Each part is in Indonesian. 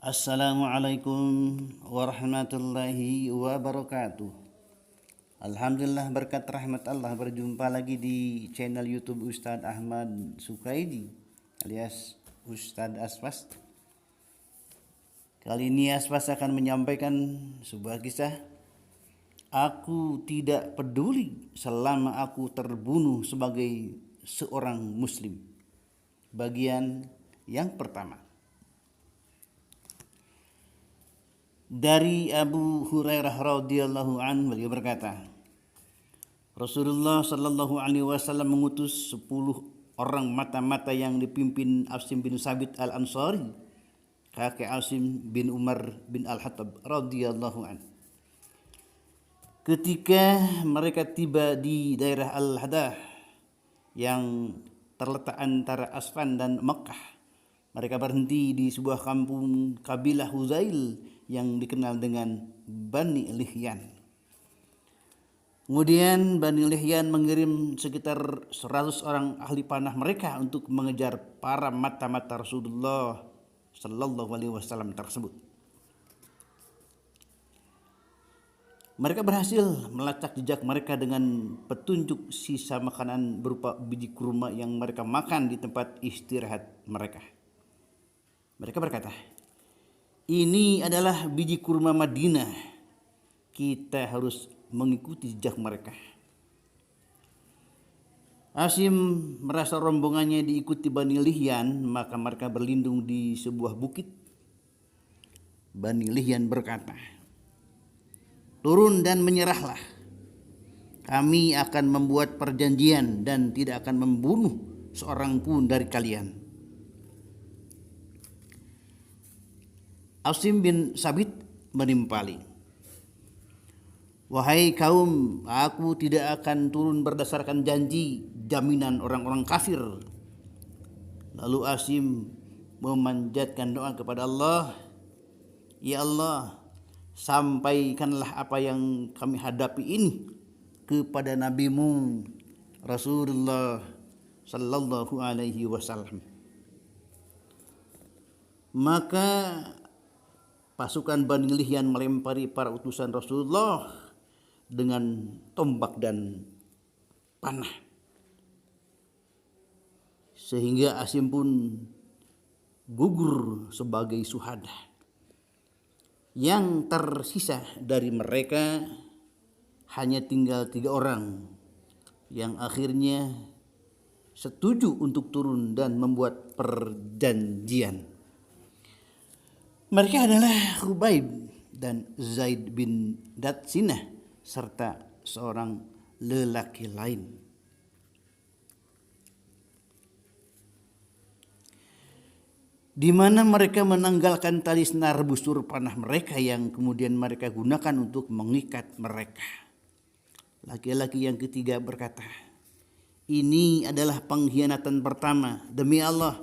Assalamualaikum warahmatullahi wabarakatuh. Alhamdulillah berkat rahmat Allah berjumpa lagi di channel YouTube Ustadz Ahmad Sukaidi alias Ustadz Aswas. Kali ini Aswas akan menyampaikan sebuah kisah. Aku tidak peduli selama aku terbunuh sebagai seorang muslim. Bagian yang pertama. Dari Abu Hurairah radhiyallahu anhu, beliau berkata, Rasulullah sallallahu alaihi wasallam mengutus 10 orang mata-mata yang dipimpin Asim bin Sabit al-Ansari, kakek Asim bin Umar bin al-Hattab radhiyallahu anhu. Ketika mereka tiba di daerah Al-Hadah yang terletak antara Asfan dan Makkah, mereka berhenti di sebuah kampung kabilah Huzail yang dikenal dengan Bani Lihyan. Kemudian Bani Lihyan mengirim sekitar 100 orang ahli panah mereka untuk mengejar para mata-mata Rasulullah sallallahu alaihi wasallam tersebut. Mereka berhasil melacak jejak mereka dengan petunjuk sisa makanan berupa biji kurma yang mereka makan di tempat istirahat mereka. Mereka berkata, "Ini adalah biji kurma Madinah. Kita harus mengikuti jejak mereka." Asim merasa rombongannya diikuti Bani Lihyan, maka mereka berlindung di sebuah bukit. Bani Lihyan berkata, "Turun dan menyerahlah. Kami akan membuat perjanjian dan tidak akan membunuh seorang pun dari kalian." Asim bin Sabit menimpali, "Wahai kaum, aku tidak akan turun berdasarkan janji jaminan orang-orang kafir." Lalu Asim memanjatkan doa kepada Allah, "Ya Allah, sampaikanlah apa yang kami hadapi ini kepada Nabi-Mu Rasulullah sallallahu alaihi wasallam." Maka pasukan Bani Lihyan melempari para utusan Rasulullah dengan tombak dan panah, sehingga Asim pun gugur sebagai syuhada. Yang tersisa dari mereka hanya tinggal 3 orang yang akhirnya setuju untuk turun dan membuat perjanjian. Mereka adalah Khubaib dan Zaid bin Datsinah serta seorang lelaki lain. Di mana mereka menanggalkan tali senar busur panah mereka yang kemudian mereka gunakan untuk mengikat mereka. Laki-laki yang ketiga berkata, "Ini adalah pengkhianatan pertama. Demi Allah,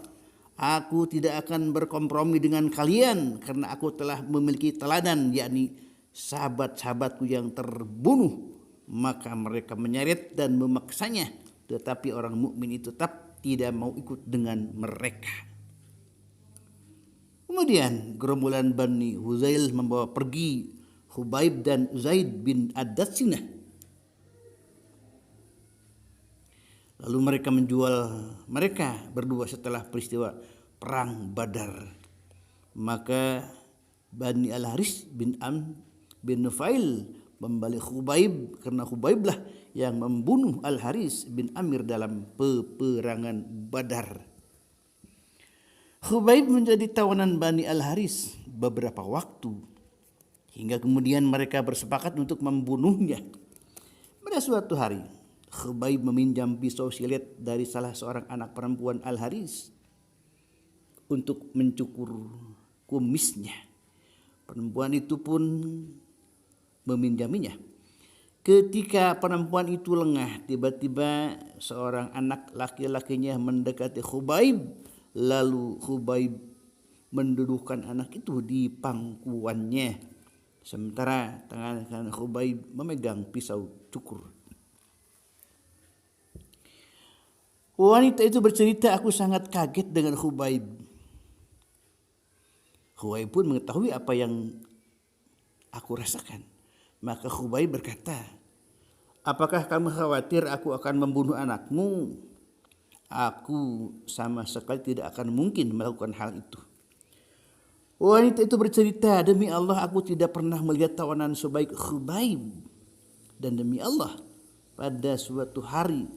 aku tidak akan berkompromi dengan kalian karena aku telah memiliki teladan, yakni sahabat-sahabatku yang terbunuh." Maka mereka menyeret dan memaksanya, tetapi orang mukmin itu tetap tidak mau ikut dengan mereka. Kemudian gerombolan Bani Huzail membawa pergi Khubaib dan Zaid bin Ad-Datsinah. Lalu mereka menjual mereka berdua setelah peristiwa perang Badar. Maka Bani Al-Haris bin Am bin Nufail membalik Khubaib karena Khubaiblah yang membunuh Al-Haris bin Amir dalam peperangan Badar. Khubaib menjadi tawanan Bani Al-Haris beberapa waktu hingga kemudian mereka bersepakat untuk membunuhnya. Pada suatu hari, Khubaib meminjam pisau silet dari salah seorang anak perempuan Al-Haris untuk mencukur kumisnya. Perempuan itu pun meminjaminya. Ketika perempuan itu lengah, tiba-tiba seorang anak laki-lakinya mendekati Khubaib. Lalu Khubaib menduduhkan anak itu di pangkuannya, sementara tangan kanan Khubaib memegang pisau cukur. Wanita itu bercerita, "Aku sangat kaget dengan Khubaib. Khubayb pun mengetahui apa yang aku rasakan. Maka Khubayb berkata, apakah kamu khawatir aku akan membunuh anakmu? Aku sama sekali tidak akan mungkin melakukan hal itu. Wanita itu bercerita, demi Allah aku tidak pernah melihat tawanan sebaik Khubayb. Dan demi Allah, pada suatu hari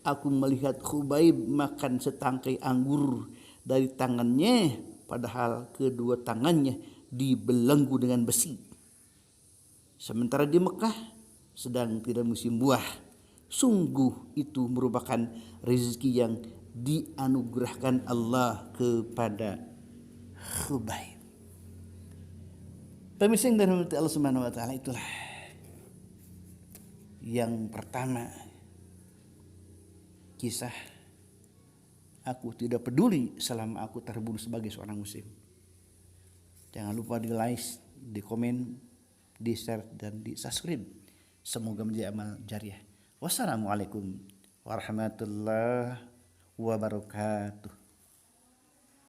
aku melihat Khubayb makan setangkai anggur dari tangannya, padahal kedua tangannya dibelenggu dengan besi. Sementara di Mekah sedang tidak musim buah. Sungguh itu merupakan rezeki yang dianugerahkan Allah kepada Khubayb. Pemirsa yang dirahmati Allah Subhanahu wa taala, itulah yang pertama, kisah aku tidak peduli selama aku terbunuh sebagai seorang muslim. Jangan lupa di like, di komen, di share dan di subscribe. Semoga menjadi amal jariah. Wassalamualaikum warahmatullahi wabarakatuh.